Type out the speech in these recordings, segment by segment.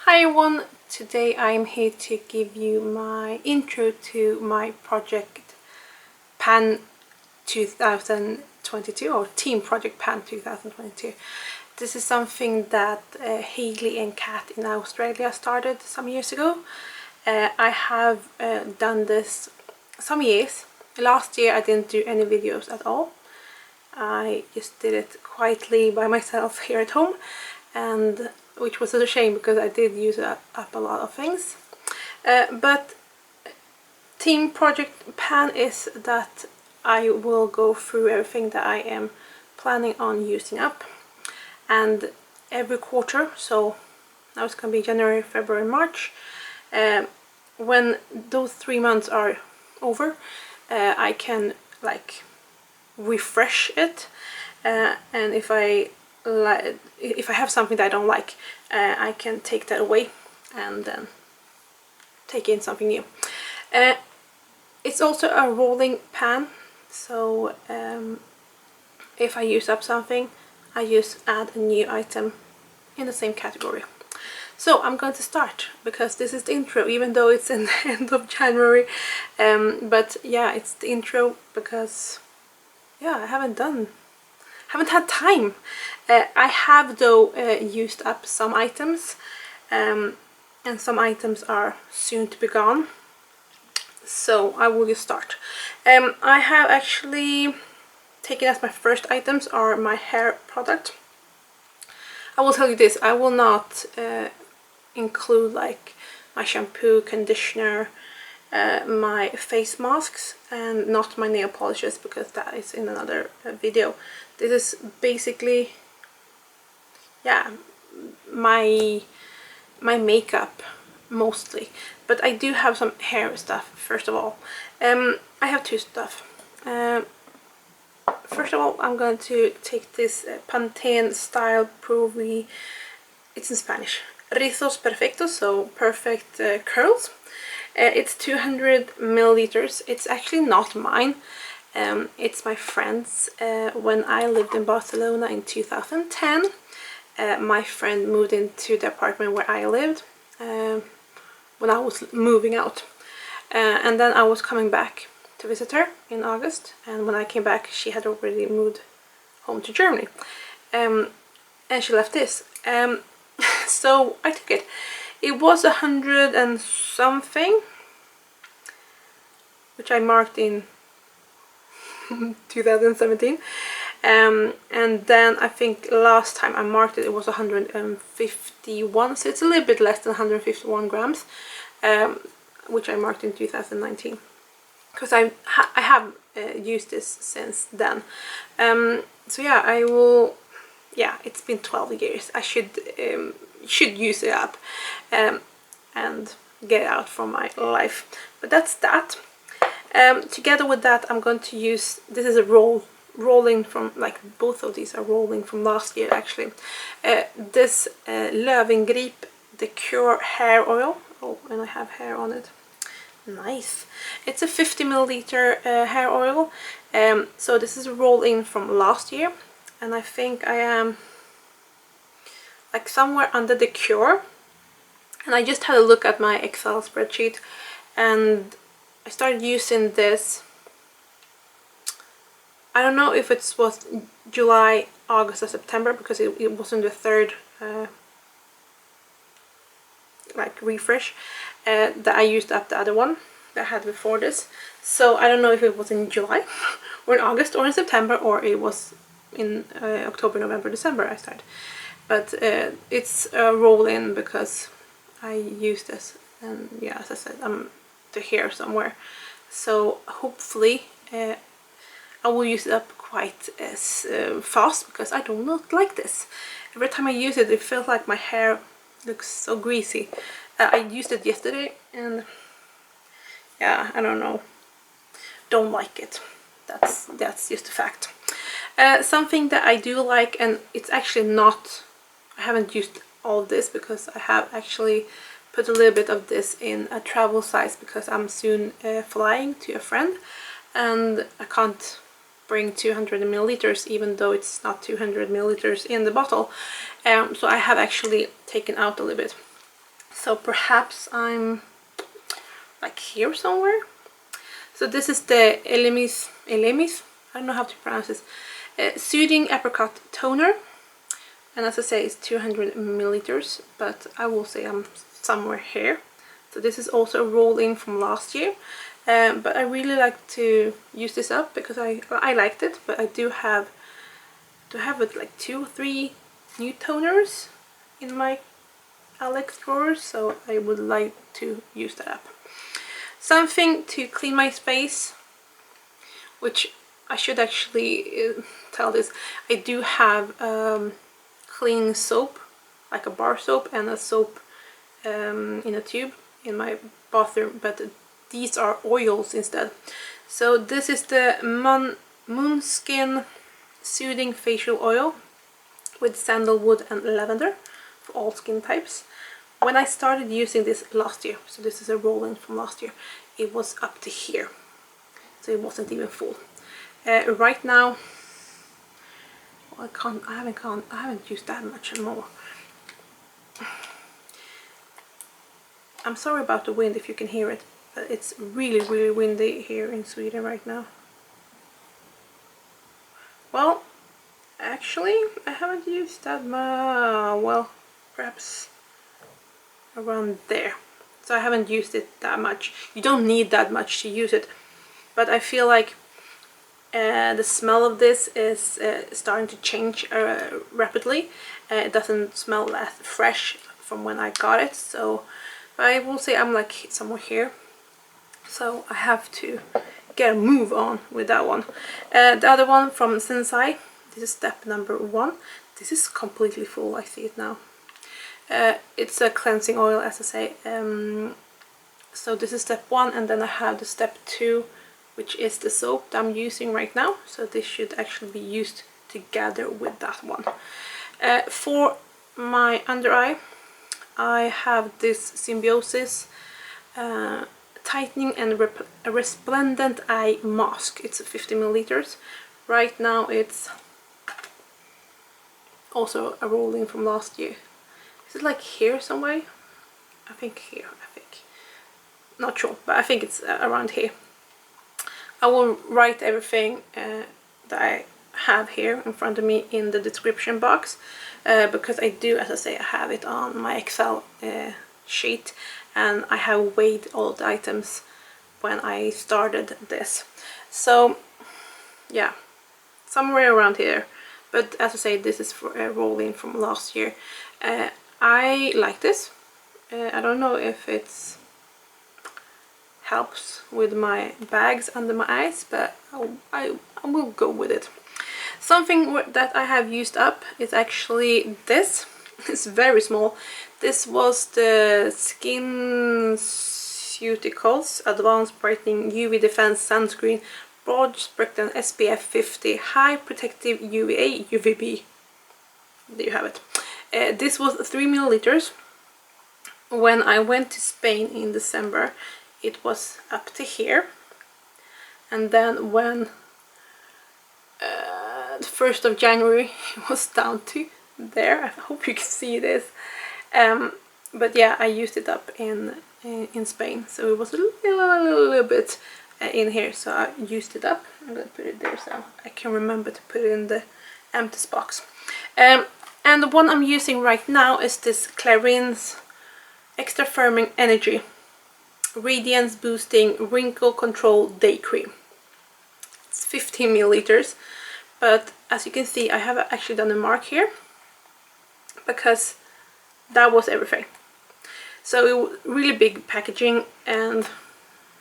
Hi everyone, today I'm here to give you my intro to my project Pan 2022 or Team Project Pan 2022. This is something that Hailey and Kat in Australia started some years ago. I have done this some years. Last year I didn't do any videos at all. I just did it quietly by myself here at home, and which was a shame because I did use up a lot of things. But Team Project Pan is that I will go through everything that I am planning on using up, and every quarter, so now it's gonna be January, February, March, when those 3 months are over, I can like refresh it, and if I have something that I don't like, I can take that away and then take in something new. It's also a rolling pan, so if I use up something, I just add a new item in the same category. So I'm going to start, because this is the intro, even though it's in the end of January. But yeah, it's the intro because yeah, I haven't had time. I have though used up some items, and some items are soon to be gone, so I will just start. I have actually taken as my first items are my hair product. I will tell you this, I will not include like my shampoo, conditioner, my face masks, and not my nail polishes, because that is in another video. This is basically, yeah, my makeup mostly, but I do have some hair stuff. First of all, I have two stuff. First of all, I'm going to take this Pantene Style Provy, it's in Spanish, Rizos Perfectos, so perfect curls. It's 200 milliliters. It's actually not mine. It's my friend's. When I lived in Barcelona in 2010, my friend moved into the apartment where I lived when I was moving out. And then I was coming back to visit her in August, and when I came back she had already moved home to Germany. And she left this. So I took it. It was 100 and something, which I marked in 2017, and then I think last time I marked it, it was 151, so it's a little bit less than 151 grams, which I marked in 2019, because I have used this since then. So yeah, I will, yeah, it's been 12 years. I should use it up and get it out from my life. But that's that. Together with that, I'm going to use, this is a rolling from, like both of these are rolling from last year actually. This Löwengrip the Cure hair oil. Oh, and I have hair on it. Nice. It's a 50 milliliter hair oil. So this is a roll-in from last year, and I think I am like somewhere under the Cure. And I just had a look at my Excel spreadsheet, and I started using this, I don't know if it was July, August or September, because it wasn't the third like refresh that I used up the other one that I had before this. So I don't know if it was in July or in August or in September, or it was in October, November, December I started. But it's a roll-in because I used this, and yeah, as I said, I'm to here somewhere, so hopefully I will use it up quite fast, because I do not like this. Every time I use it, it feels like my hair looks so greasy. I used it yesterday, and yeah, I don't know, don't like it. That's just a fact. Something that I do like, and it's actually not, I haven't used all of this because I have actually put a little bit of this in a travel size, because I'm soon flying to a friend, and I can't bring 200 milliliters, even though it's not 200 milliliters in the bottle. So I have actually taken out a little bit. So perhaps I'm like here somewhere. So this is the Elemis, I don't know how to pronounce this, Soothing Apricot Toner. And as I say, it's 200 milliliters, but I will say I'm somewhere here. So this is also a roll-in from last year. But I really like to use this up because I liked it, but I do have it like 2 or 3 new toners in my Alex drawers, so I would like to use that up. Something to clean my space, which I should actually tell this. I do have clean soap, like a bar soap and a soap in a tube in my bathroom, but these are oils instead. So this is the MonuSkin Soothing Facial Oil with sandalwood and lavender for all skin types. When I started using this last year, so this is a roll-in from last year, it was up to here, so it wasn't even full. Right now, well, I haven't used that much more. I'm sorry about the wind if you can hear it, but it's really windy here in Sweden right now. Well, actually, I haven't used that much. Well, perhaps around there. So I haven't used it that much. You don't need that much to use it, but I feel like the smell of this is starting to change rapidly. It doesn't smell that fresh from when I got it, so I will say I'm like somewhere here. So I have to get a move on with that one. The other one from Sensai, this is step number 1. This is completely full, I see it now. It's a cleansing oil, as I say. So this is step 1, and then I have the step 2, which is the soap that I'm using right now. So this should actually be used together with that one. For my under eye, I have this Symbiosis Tightening and Resplendent Eye Mask. It's 50 milliliters. Right now it's also a roll-in from last year. Is it like here somewhere? I think here, Not sure, but I think it's around here. I will write everything that I have here in front of me in the description box, because I do, as I say, I have it on my Excel sheet, and I have weighed all the items when I started this. So yeah, somewhere around here. But as I say, this is for a roll-in from last year. I like this. I don't know if it's helps with my bags under my eyes, but I will go with it. Something that I have used up is actually this. It's very small. This was the SkinCeuticals Advanced Brightening UV Defense Sunscreen Broad Spectrum SPF 50 High Protective UVA UVB. There you have it. This was 3 milliliters. When I went to Spain in December, it was up to here, and then when the 1st of January it was down to there. I hope you can see this. But yeah, I used it up in Spain, so it was a little bit in here, so I used it up. I'm gonna put it there so I can remember to put it in the empty box. And the one I'm using right now is this Clarins Extra Firming Energy Radiance Boosting Wrinkle Control Day Cream. It's 15 milliliters, but as you can see, I have actually done a mark here because that was everything. So it was really big packaging, and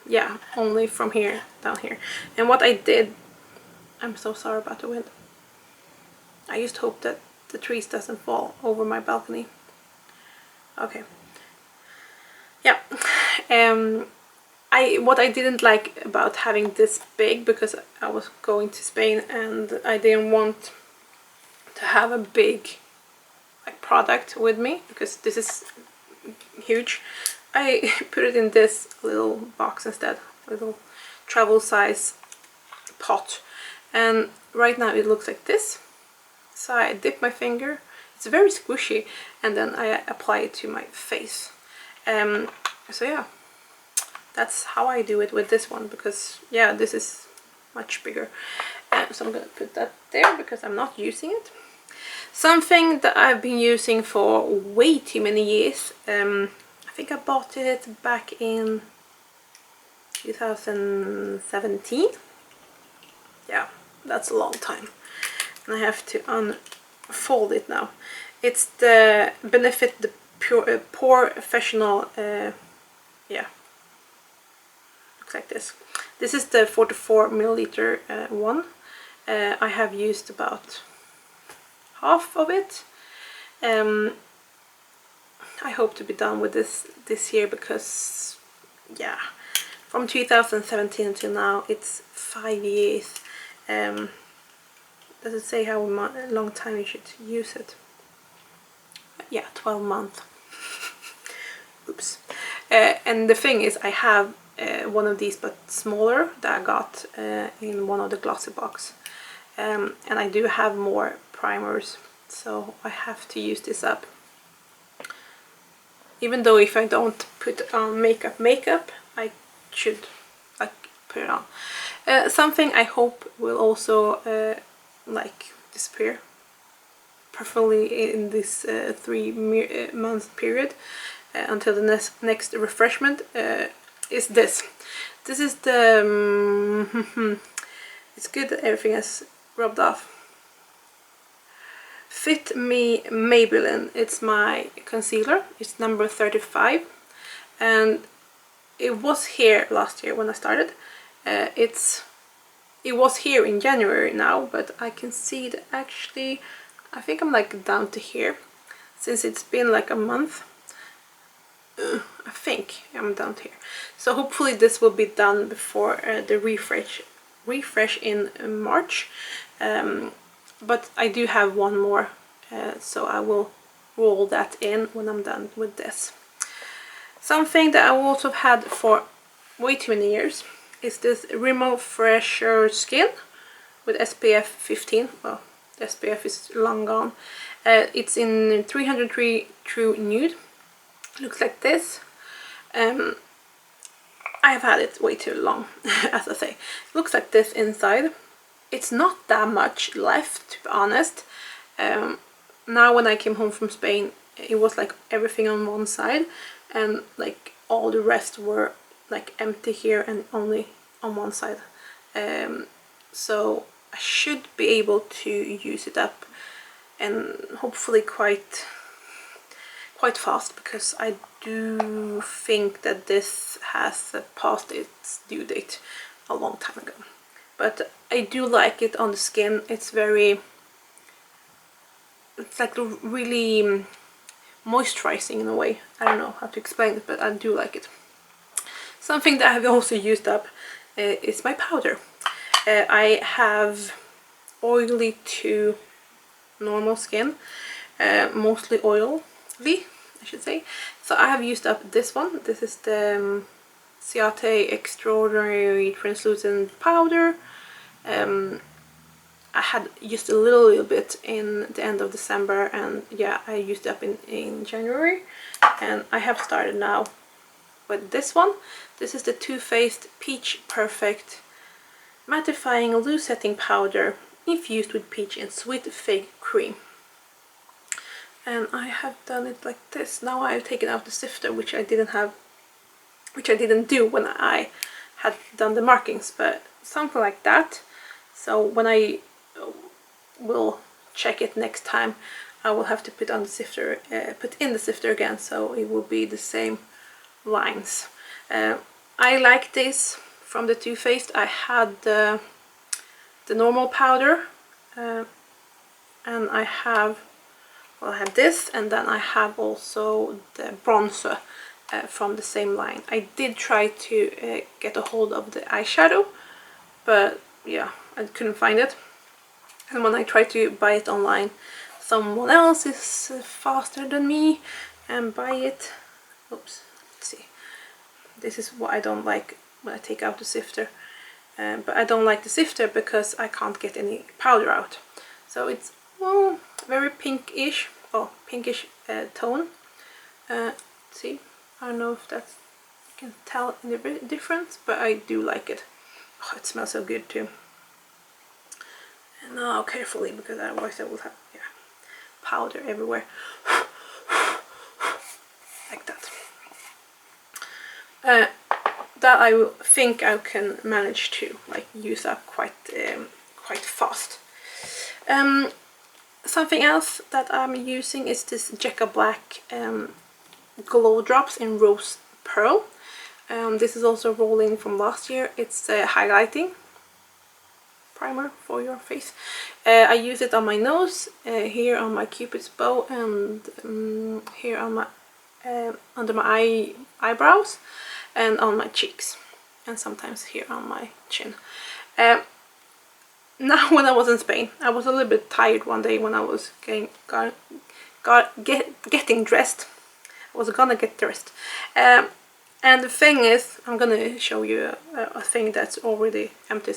yeah, only from here down here. And what I did, I'm so sorry about the wind. I just hope that the trees doesn't fall over my balcony. Okay. Yeah. What I didn't like about having this big, because I was going to Spain and I didn't want to have a big product with me, because this is huge. I put it in this little box instead, little travel size pot, and right now it looks like this. So I dip my finger, it's very squishy, and then I apply it to my face. So yeah, that's how I do it with this one, because yeah, this is much bigger. So I'm gonna put that there because I'm not using it. Something that I've been using for way too many years. I think I bought it back in 2017. Yeah, that's a long time. And I have to unfold it now. It's the Benefit the Porefessional, yeah, looks like this. This is the 44 milliliter one. I have used about half of it. I hope to be done with this year because, yeah, from 2017 until now, it's 5 years. Does it say how long time you should use it? Yeah, 12 months. Oops. And the thing is, I have one of these but smaller that I got in one of the glossy box. And I do have more primers, so I have to use this up. Even though if I don't put on makeup, I should put it on. Something I hope will also like disappear, preferably in this 3-month period until the next refreshment, is this. This is the it's good that everything has rubbed off. Fit Me Maybelline. It's my concealer. It's number 35, and it was here last year when I started. It was here in January now, but I can see that actually I think I'm like down to here since it's been like a month. I think I'm down to here, so hopefully this will be done before the refresh in March. But I do have one more, so I will roll that in when I'm done with this. Something that I also had for way too many years is this Rimmel Fresher Skin with SPF 15. Well, the SPF is long gone. It's in 303 True Nude. Looks like this. I have had it way too long, as I say. Looks like this inside. It's not that much left, to be honest. Now when I came home from Spain, it was like everything on one side, and like all the rest were like empty here and only on one side. So I should be able to use it up, and hopefully quite fast, because I do think that this has passed its due date a long time ago. But I do like it on the skin. It's like really moisturizing in a way. I don't know how to explain it, but I do like it. Something that I have also used up is my powder. I have oily to normal skin, mostly oily, I should say. So I have used up this one. This is the Ciate Extraordinary Translucent Powder. I had used a little bit in the end of December, and yeah, I used it up in January, and I have started now with this one. This is the Too Faced Peach Perfect Mattifying Loose Setting Powder infused with peach and sweet fig cream. And I have done it like this. Now I have taken out the sifter, which I didn't do when I had done the markings, but something like that. So when I will check it next time, I will have to put in the sifter again, so it will be the same lines. I like this from the Too Faced. I had the normal powder, and I have this, and then I have also the bronzer from the same line. I did try to get a hold of the eyeshadow, but yeah, I couldn't find it. And when I tried to buy it online, someone else is faster than me and buy it. Oops, let's see. This is what I don't like when I take out the sifter. But I don't like the sifter because I can't get any powder out. So it's very pinkish tone. See, I don't know if that's, you can tell the difference, but I do like it. Oh, it smells so good too. And now carefully, because otherwise I will have powder everywhere. Like that. That I think I can manage to like use up quite fast. Something else that I'm using is this Jecca Blac glow drops in rose pearl. This is also rolling from last year. It's highlighting primer for your face. I use it on my nose, here on my cupid's bow, and here on my under my eyebrows, and on my cheeks, and sometimes here on my chin. Now when I was in Spain, I was a little bit tired one day when I was getting dressed. I was gonna get dressed. And the thing is, I'm gonna show you a thing that's already empty.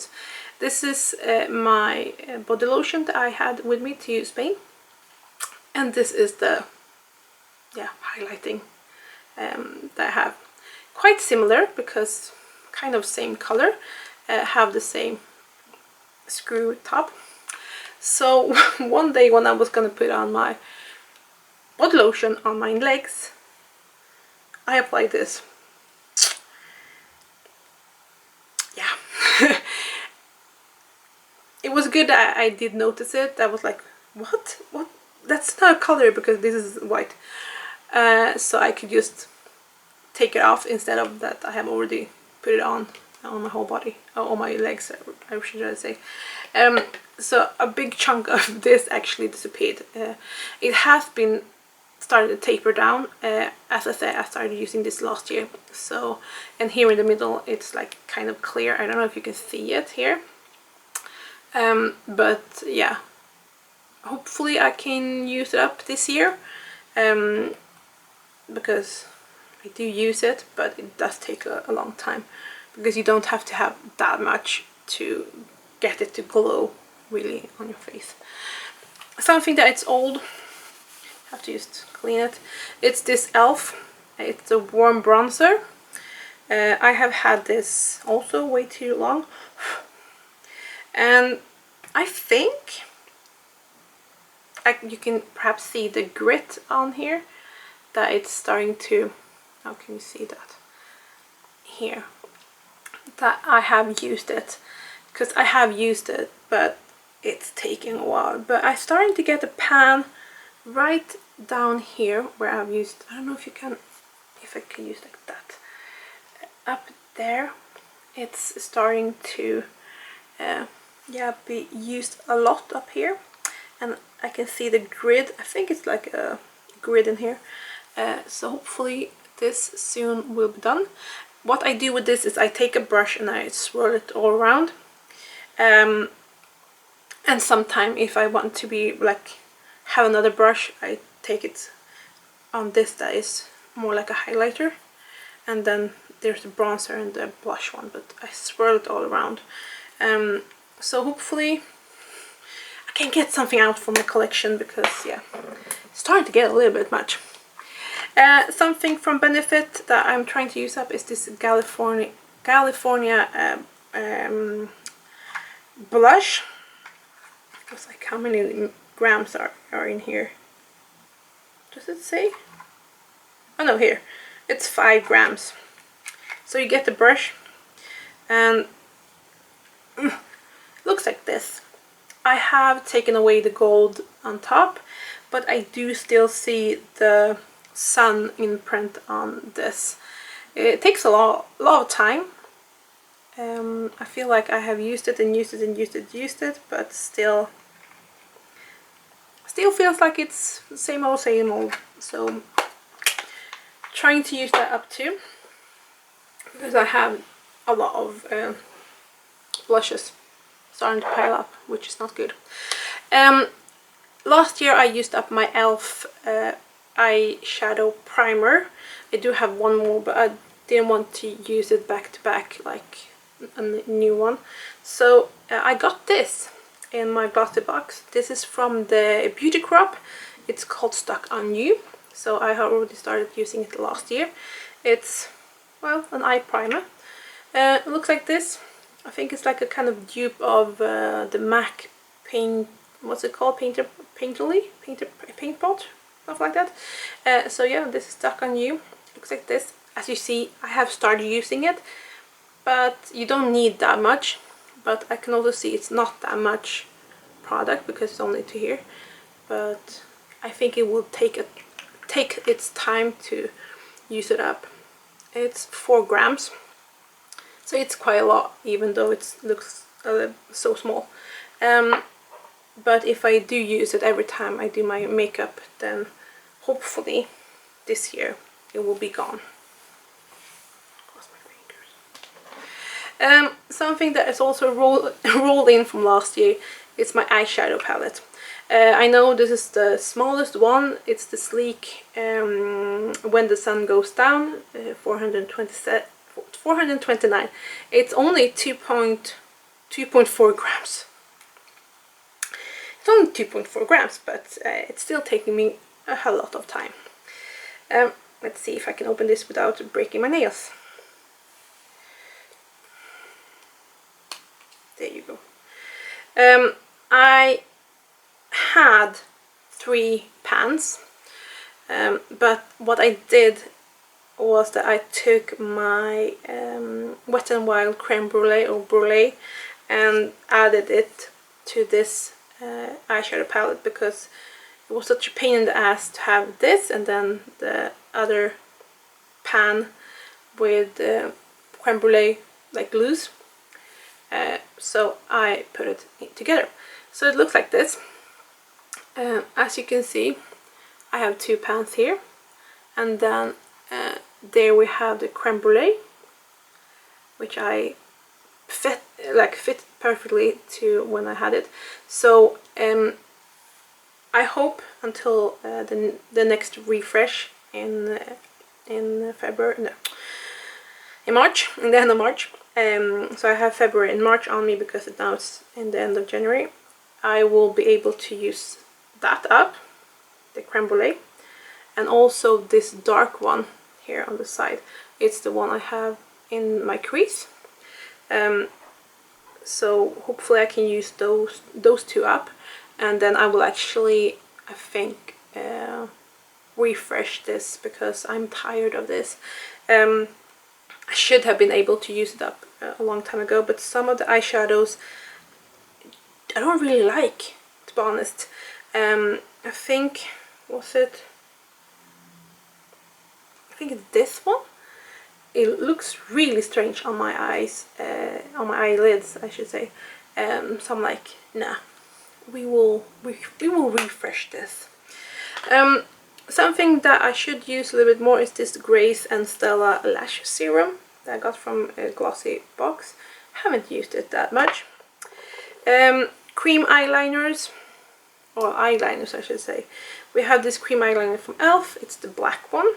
This is my body lotion that I had with me to Spain. And this is the highlighting that I have. Quite similar, because kind of same color, have the same screw top. So one day when I was gonna put on my body lotion on my legs, I applied this. Yeah. It was good that I did notice it. I was like, what? That's not a color, because this is white. So I could just take it off instead of that I have already put it on my whole body, on my legs, I should say. So a big chunk of this actually disappeared. It has been started to taper down. As I said, I started using this last year. So, and here in the middle it's like kind of clear. I don't know if you can see it here. But yeah, hopefully I can use it up this year. Because I do use it, but it does take a long time, because you don't have to have that much to get it to glow really on your face. Something that it's old, have to just clean it. It's this e.l.f. It's a warm bronzer. I have had this also way too long, and I think you can perhaps see the grit on here, that it's starting to, how can you see that? Here, that I have used it, because I have used it, but it's taking a while. But I'm starting to get a pan right down here where I've used, I don't know if I can use like that, up there. It's starting to be used a lot up here, and I can see the grid. I think it's like a grid in here. So hopefully this soon will be done. What I do with this is I take a brush and I swirl it all around. And sometimes if I want to be like have another brush, I take it on this that is more like a highlighter, and then there's the bronzer and the blush one, but I swirl it all around. So hopefully I can get something out for my collection, because yeah, it's starting to get a little bit much. Something from Benefit that I'm trying to use up is this California blush. It's like, how many grams are in here? Does it say? Oh no, here. It's 5 grams. So you get the brush, and looks like this. I have taken away the gold on top, but I do still see the sun imprint on this. It takes a lot of time. I feel like I have used it and used it and used it, but still feels like it's same old. So trying to use that up too, because I have a lot of blushes starting to pile up, which is not good. Last year I used up my e.l.f. eyeshadow primer. I do have one more, but I didn't want to use it back to back like a new one. So I got this in my glossy box. This is from the Beauty Crop. It's called Stuck on You. So I have already started using it last year. It's, well, an eye primer. It looks like this. I think it's like a kind of dupe of the MAC paint, what's it called, paint pot, stuff like that. So yeah, this is Stuck on You. Looks like this. As you see, I have started using it, but you don't need that much. But I can also see it's not that much product because it's only to here. But I think it will take its time to use it up. It's 4 grams. So it's quite a lot, even though it looks so small. But if I do use it every time I do my makeup, then hopefully this year it will be gone. Cross my fingers. Something that is also rolled in from last year is my eyeshadow palette. I know this is the smallest one. It's the sleek When the Sun Goes Down, 429. It's only 2.4 grams. It's only 2.4 grams, but it's still taking me a hell lot of time. Let's see if I can open this without breaking my nails. There you go. I had 3 pans, but what I did was that I took my Wet n Wild creme brulee or brulee and added it to this eyeshadow palette, because it was such a pain in the ass to have this and then the other pan with creme brulee like loose. So I put it together. So it looks like this. As you can see, I have 2 pans here, and then there we have the creme brulee, which I fit perfectly to when I had it. So I hope until the next refresh in February, no, in March, in the end of March. So I have February and March on me because now it's in the end of January. I will be able to use that up, the creme brulee, and also this dark one here on the side. It's the one I have in my crease. So hopefully I can use those 2 up, and then I will actually, I think, refresh this because I'm tired of this. I should have been able to use it up a long time ago, but some of the eyeshadows I don't really like, to be honest. I think, was it? I think it's this one. It looks really strange on my eyes, on my eyelids, I should say. So I'm like, nah, we will refresh this. Something that I should use a little bit more is this Grace and Stella Lash Serum that I got from a glossy box. Haven't used it that much. Cream eyeliners, or eyeliners I should say. We have this cream eyeliner from e.l.f. It's the black one.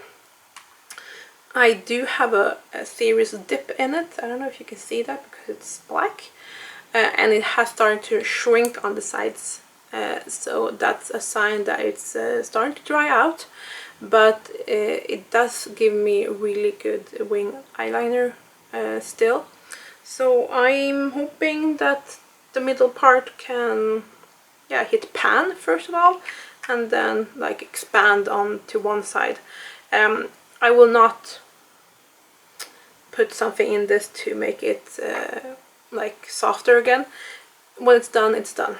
I do have a serious dip in it. I don't know if you can see that because it's black. And it has started to shrink on the sides. So that's a sign that it's starting to dry out. But it does give me really good wing eyeliner still. So I'm hoping that the middle part can, yeah, hit pan first of all, and then like expand on to one side. I will not put something in this to make it like softer again. When it's done, it's done.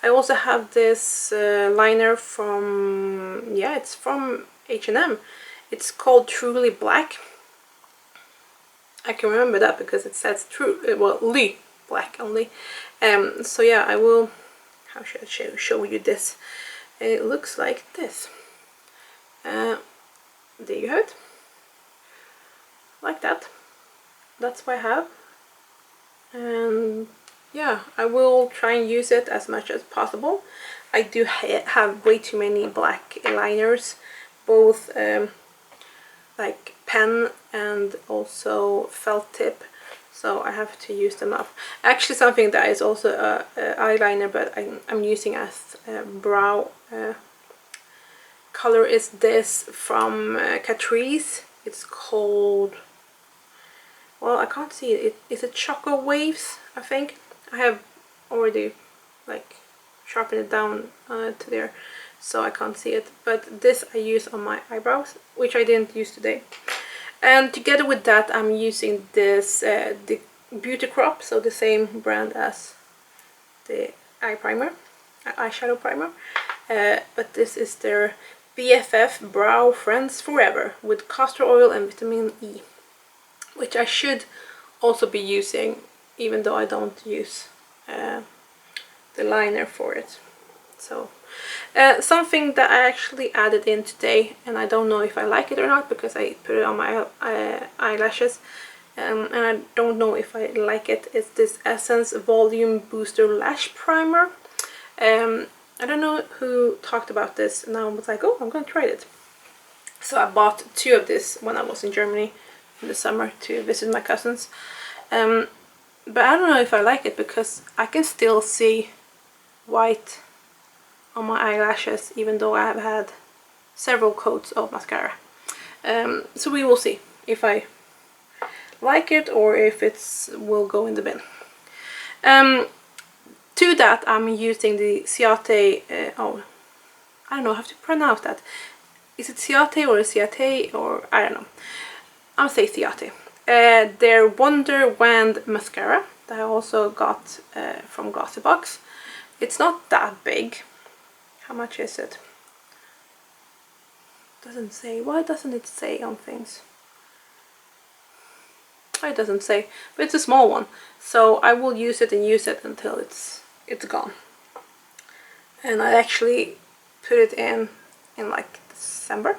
I also have this liner from, yeah, it's from H&M. It's called Truly Black. I can remember that because it says true, well, Lee Black only. So yeah, I will, how should I show you this? It looks like this. There you have it. Like that. That's what I have. And yeah, I will try and use it as much as possible. I do have way too many black liners, both like pen and also felt tip, so I have to use them up. Actually, something that is also a eyeliner, but I'm using as brow color is this from Catrice. It's called, well, I can't see it. Is it Choco Waves, I think. I have already like sharpened it down to there, so I can't see it. But this I use on my eyebrows, which I didn't use today. And together with that, I'm using this the Beauty Crop, so the same brand as the eyeshadow primer. But this is their BFF Brow Friends Forever with castor oil and vitamin E, which I should also be using, even though I don't use the liner for it. So something that I actually added in today, and I don't know if I like it or not because I put it on my eyelashes, and I don't know if I like it. It's this Essence Volume Booster Lash Primer. I don't know who talked about this, and I was like, oh, I'm gonna try it. So I bought 2 of this when I was in Germany in the summer to visit my cousins. But I don't know if I like it because I can still see white on my eyelashes even though I have had several coats of mascara. So we will see if I like it or if it will go in the bin. To that I'm using the Ciate, oh, I don't know how to pronounce that. Is it Ciate or Ciate, or I don't know. I'll say Ciate. Their Wonder Wand mascara that I also got from Glossybox. It's not that big. How much is it? Doesn't say. Why doesn't it say on things? It doesn't say, but it's a small one. So I will use it and use it until it's gone. And I actually put it in like December.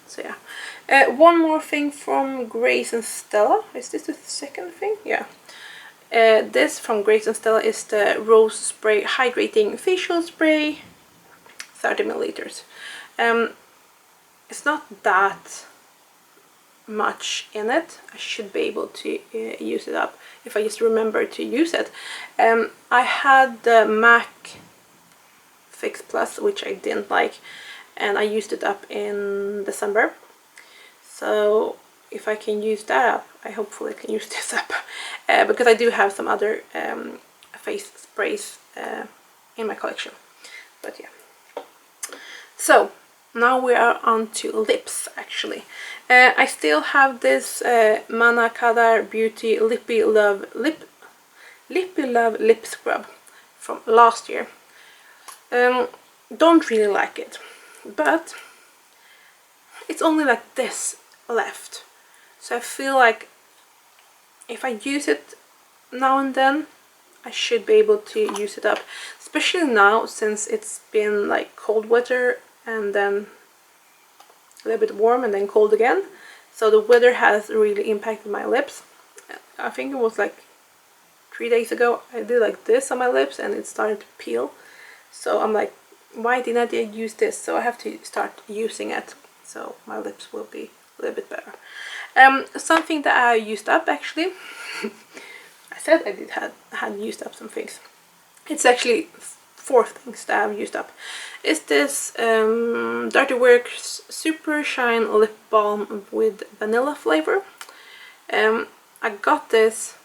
So yeah. One more thing from Grace and Stella. Is this the second thing? Yeah. This from Grace and Stella is the Rose Spray Hydrating Facial Spray, 30 milliliters. It's not that much in it. I should be able to use it up if I just remember to use it. I had the MAC Fix Plus, which I didn't like, and I used it up in December. So if I can use that up, I hopefully can use this up, because I do have some other face sprays in my collection. But yeah. So now we are on to lips actually. I still have this Mana Kadar Beauty Lippy Love Lip Scrub from last year. Don't really like it, but it's only like this left. So I feel like if I use it now and then, I should be able to use it up. Especially now since it's been like cold weather and then a little bit warm and then cold again. So the weather has really impacted my lips. I think it was like 3 days ago I did like this on my lips and it started to peel. So I'm like, why didn't I use this? So I have to start using it so my lips will be a little bit better. Something that I used up actually, I said I had used up some things. It's actually 4 things that I've used up. Is this Dirty Works Super Shine Lip Balm with vanilla flavor. I got this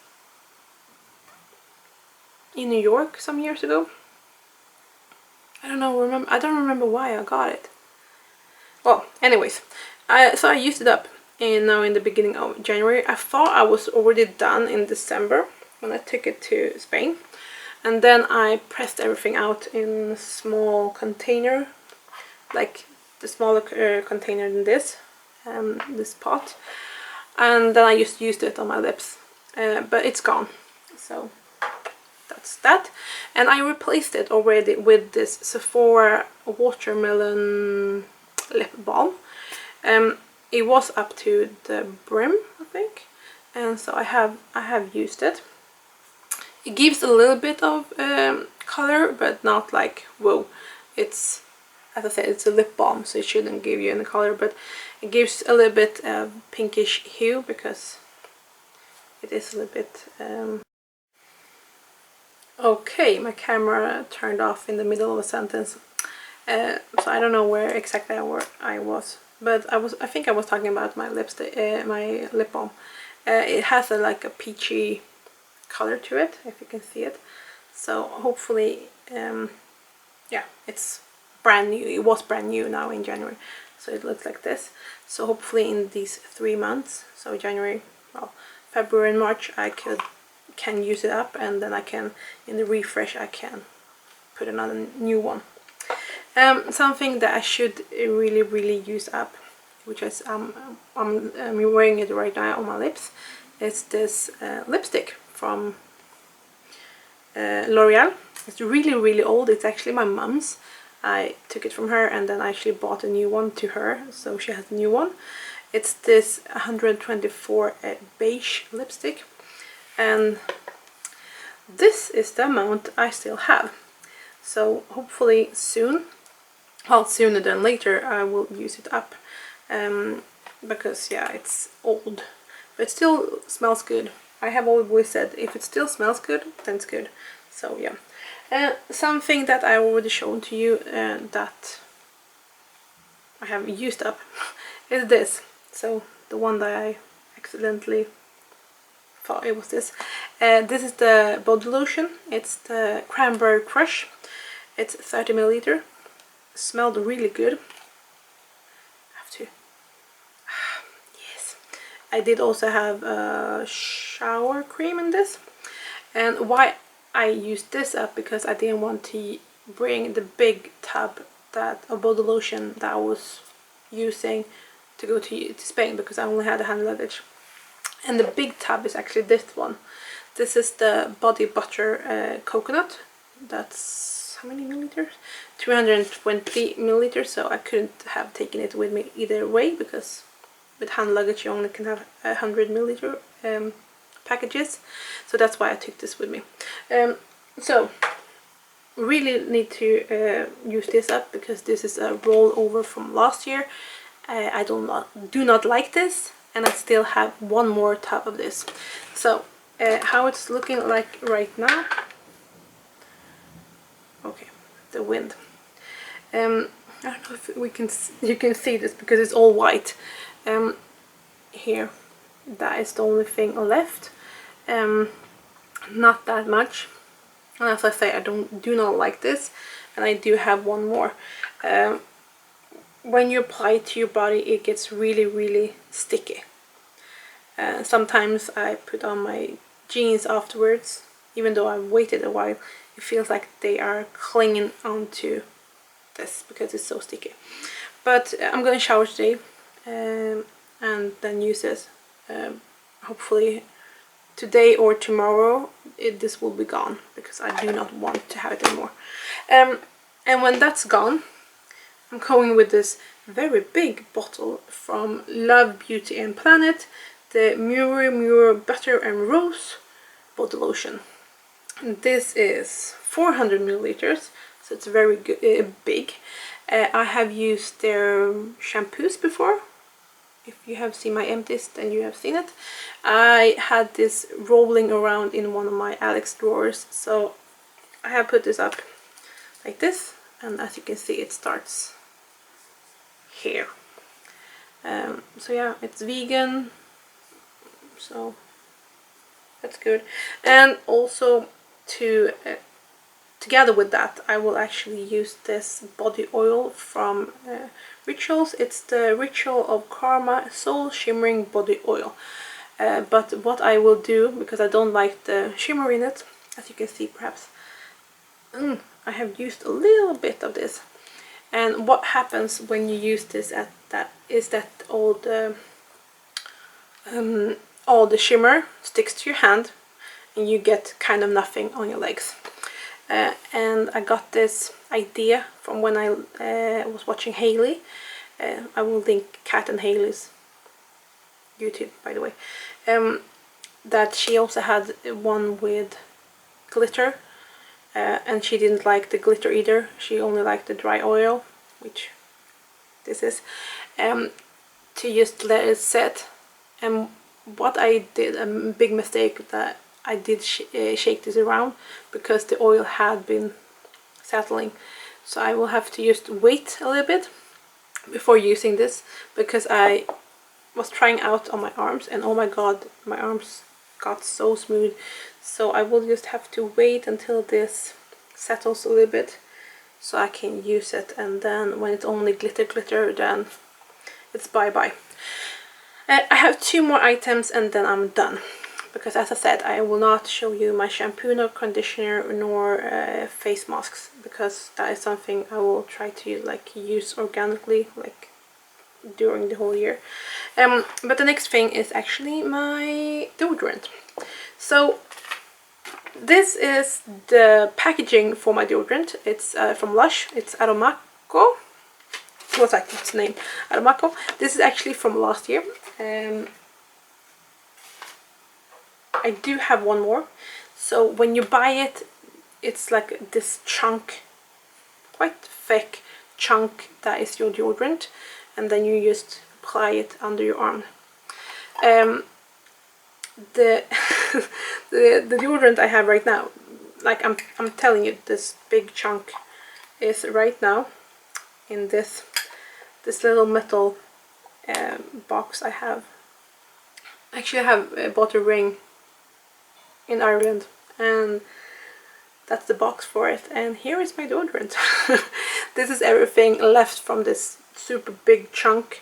in New York some years ago. I don't remember why I got it. Well, anyways, so I used it up now in the beginning of January. I thought I was already done in December when I took it to Spain, and then I pressed everything out in a small container, like the smaller container than this pot, and then I just used it on my lips, but it's gone. So that's that. And I replaced it already with this Sephora Watermelon lip balm. It was up to the brim, I think, and so I have used it. It gives a little bit of color, but not like whoa. It's, as I said, it's a lip balm, so it shouldn't give you any color, but it gives a little bit pinkish hue because it is a little bit. Okay, my camera turned off in the middle of a sentence, so I don't know where exactly I was, but I think I was talking about my lipstick, my lip balm. It has like a peachy color to it, if you can see it. So hopefully, yeah, it's brand new. It was brand new now in January, so it looks like this. So hopefully in these 3 months, so January, well, February and March, I can use it up, and then I can, in the refresh, I can put another new one. Something that I should really use up, which is I'm wearing it right now on my lips, is this lipstick from L'Oreal. It's really old. It's actually my mom's. I took it from her and then I actually bought a new one to her, so she has a new one. It's this 124 beige lipstick, and this is the amount I still have. So hopefully soon, well, sooner than later, I will use it up, because yeah, it's old, but it still smells good. I have always said if it still smells good, then it's good. So yeah. Something that I already shown to you that I have used up is this. So the one that I accidentally thought it was this. This is the body lotion. It's the Cranberry Crush. It's 30 ml. Smelled really good. I have to. Yes. I did also have a shower cream in this. And why I used this up, because I didn't want to bring the big tub of body lotion that I was using to go to Spain, because I only had a hand luggage. And the big tub is actually this one. This is the Body Butter Coconut. That's how many milliliters? 220 milliliters, so I couldn't have taken it with me either way, because with hand luggage you only can have 100 milliliter packages, so that's why I took this with me. So really need to use this up, because this is a rollover from last year. I do not like this, and I still have one more tub of this. So how it's looking like right now. Okay, the wind. I don't know if you can see this, because it's all white. Here, that is the only thing left. Not that much, and as I say, I do not like this, and I do have one more. When you apply it to your body, it gets really sticky. Sometimes I put on my jeans afterwards, even though I've waited a while, it feels like they are clinging onto this because it's so sticky. But I'm gonna shower today and then use this. Hopefully today or tomorrow this will be gone, because I do not want to have it anymore. And when that's gone, I'm going with this very big bottle from Love Beauty and Planet, the Mure Butter and Rose body lotion. And this is 400 milliliters, so it's very good, big. I have used their shampoos before. If you have seen my empties, then you have seen it. I had this rolling around in one of my Alex drawers, so I have put this up like this, and as you can see, it starts here. So yeah, it's vegan, so that's good. And also together with that, I will actually use this body oil from Rizos. It's the Ritual of Karma Soul Shimmering Body Oil. But what I will do, because I don't like the shimmer in it, as you can see perhaps, I have used a little bit of this. And what happens when you use this is that all the shimmer sticks to your hand, and you get kind of nothing on your legs. And I got this idea from when I was watching Hailey. I will link Kat and Hailey's YouTube, by the way. That she also had one with glitter, and she didn't like the glitter either. She only liked the dry oil, which this is, to just let it set. And what I did, a big mistake, that I did shake this around, because the oil had been settling. So I will have to just wait a little bit before using this, because I was trying out on my arms, and oh my god, my arms got so smooth. So I will just have to wait until this settles a little bit so I can use it, and then when it's only glitter, then it's bye-bye. I have 2 more items and then I'm done, because as I said, I will not show you my shampoo nor conditioner nor face masks, because that is something I will try to like use organically, like during the whole year. But the next thing is actually my deodorant. So this is the packaging for my deodorant. It's from Lush. It's Aromaco. What's that? Its name? Aromaco. This is actually from last year. I do have one more. So when you buy it, it's like this chunk, quite thick chunk, that is your deodorant, and then you just apply it under your arm. The the deodorant I have right now, like I'm telling you, this big chunk is right now in this little metal box I have. Actually, I have bought a ring in Ireland, and that's the box for it, and here is my deodorant. This is everything left from this super big chunk.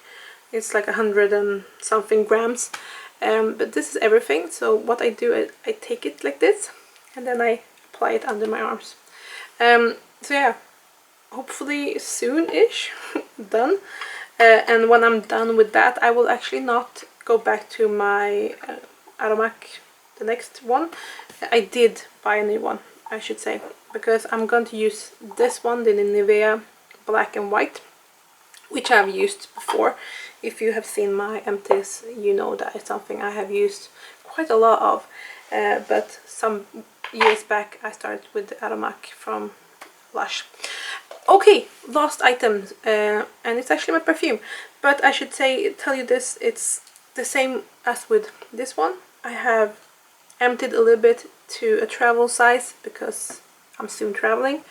It's like 100 and something grams, but this is everything. So what I do, I take it like this, and then I apply it under my arms. So yeah, hopefully soon-ish done. And when I'm done with that, I will actually not go back to my Aromac, the next one. I did buy a new one, I should say, because I'm going to use this one, the Nivea Black and White, which I've used before. If you have seen my empties, you know that is something I have used quite a lot of. But some years back I started with the Aromac from Lush. Okay, last item, and it's actually my perfume. But I should tell you this, it's the same as with this one. I have emptied a little bit to a travel size because I'm soon traveling.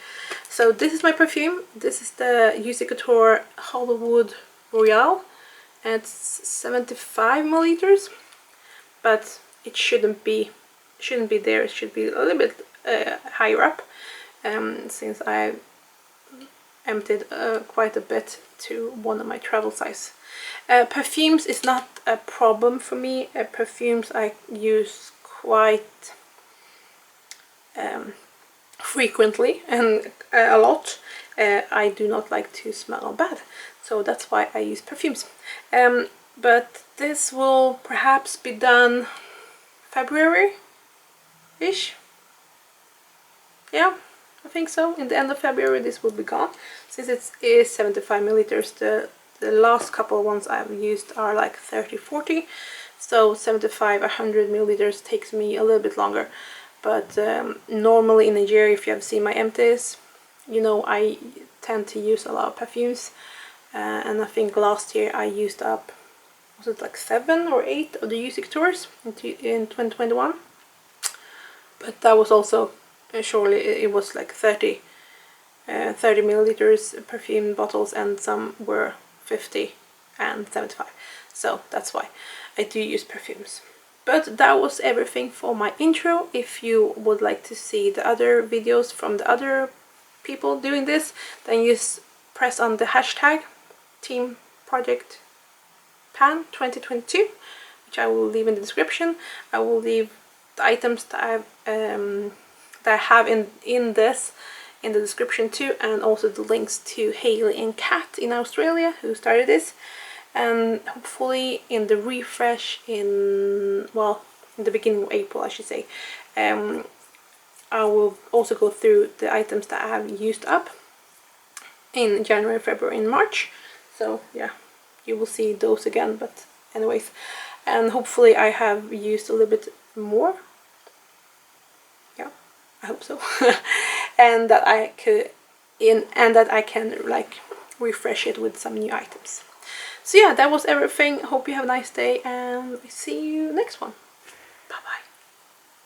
So this is my perfume. This is the Juicy Couture Hollywood Royale, and it's 75 milliliters, but it shouldn't be there. It should be a little bit higher up, since I emptied quite a bit to one of my travel size. Perfumes is not a problem for me. Perfumes I use quite frequently and a lot. I do not like to smell bad, so that's why I use perfumes. But this will perhaps be done February-ish. Yeah, I think so. In the end of February this will be gone, since it is 75 milliliters. The last couple ones I've used are like 30-40, so 75-100 milliliters takes me a little bit longer. But normally in a year, if you have seen my empties, you know I tend to use a lot of perfumes, and I think last year I used up, was it like 7 or 8 of the Juicy Couture in 2021. But that was also surely it was like 30 milliliters perfume bottles, and some were 50 and 75, so that's why I do use perfumes. But that was everything for my intro. If you would like to see the other videos from the other people doing this, then just press on the hashtag Team Project Pan 2022, which I will leave in the description. I will leave the items that I have in this in the description too, and also the links to Hailey and Kat in Australia who started this. And hopefully in the refresh in the beginning of April, I should say, I will also go through the items that I have used up in January, February and March. So yeah, you will see those again, but anyways, and hopefully I have used a little bit more. Yeah, I hope so. And that I can like refresh it with some new items. So yeah, that was everything. Hope you have a nice day, and see you next one.